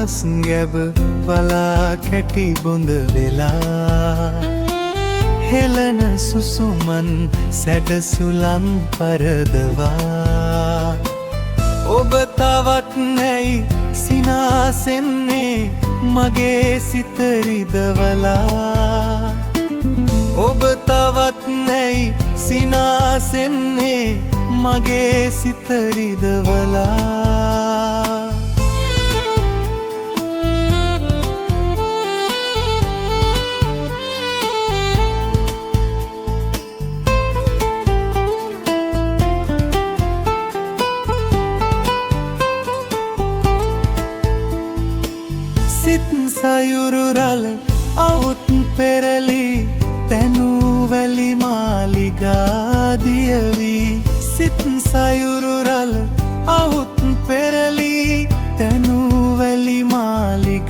අහස් ගැබ බලා කැටි බොඳ වෙලා හෙළන සුසුමන් සැඩසුලන් පරදවා ඔබ තවත් නැයි සිනාසෙන්නේ මගේ සිත රිදවලා ඔබ තවත් නැයි සිනාසෙන්නේ මගේ සිත රිදවලා සිත් සයුරු රළ අවුත් පෙරලි තැනුවැලි මාලිගාදියවි සිත් සයුරු රළ අවුත් පෙරලි තැනුවැලි මාලිගාදියවි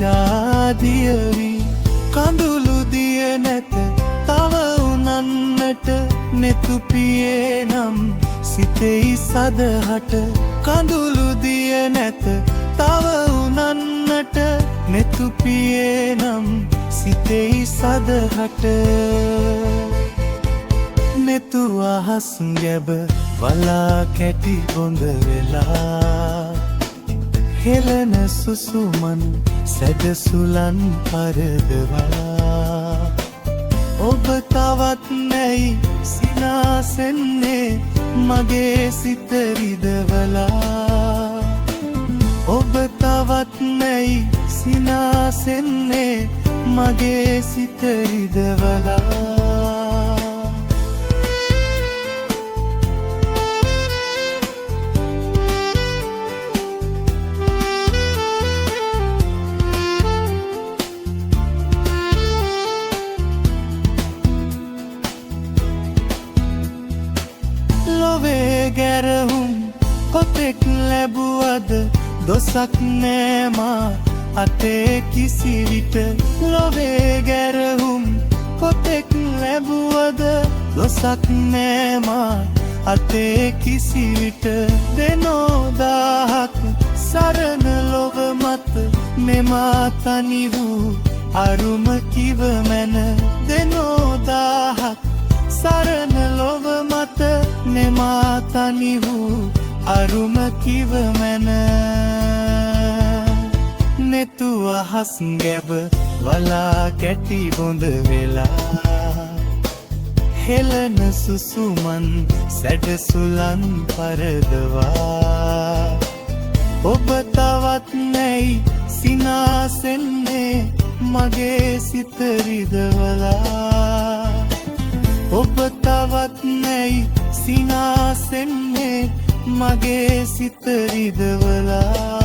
කඳුළු දිය නැත තව උනන්නට නෙතුපියේ නම් සිතෙයි සදහට කඳුළු දිය නැත තව උනන්නට නෙතුපියේ නම් සිතෙයි සදහට නෙතු අහස් ගැබ බලා කැටි බොඳ වෙලා හෙළන සුසුමන් සැඩසුලන් පරදවා ඔබ තවත් නැයි සිනාසෙන්නේ මගේ සිත රිදවලා ඔබ තවත් නැයි සිනාසෙන්නේ මගේ සිත රිදවලා ලොවේ ගැරහුම් කොතෙක් ලැබුවද දොසක් නෑමා අතේ කිසිවිට ලොවේ ගැරහුම් කොතෙක් ලැබුවද දොසක් නෑමා අතේ කිසිවිට දෙනෝදාහක් සරණ ලොව මත මෙමා තනි වූ අරුම කිව මැන දෙනෝදාහක් සරණ ලොව මත මෙමා තනි වූ අරුම කිව මැන නෙතු අහස් ගැබ වලා කැටි බොඳ වෙලා හෙළන සුසුමන් සැඩසුලන් පරදවා ඔබ තවත් නැයි සිනාසෙන්නේ මගේ සිත රිදවලා ඔබ තවත් නැයි සිනාසෙන්නේ මගේ සිත රිදවලා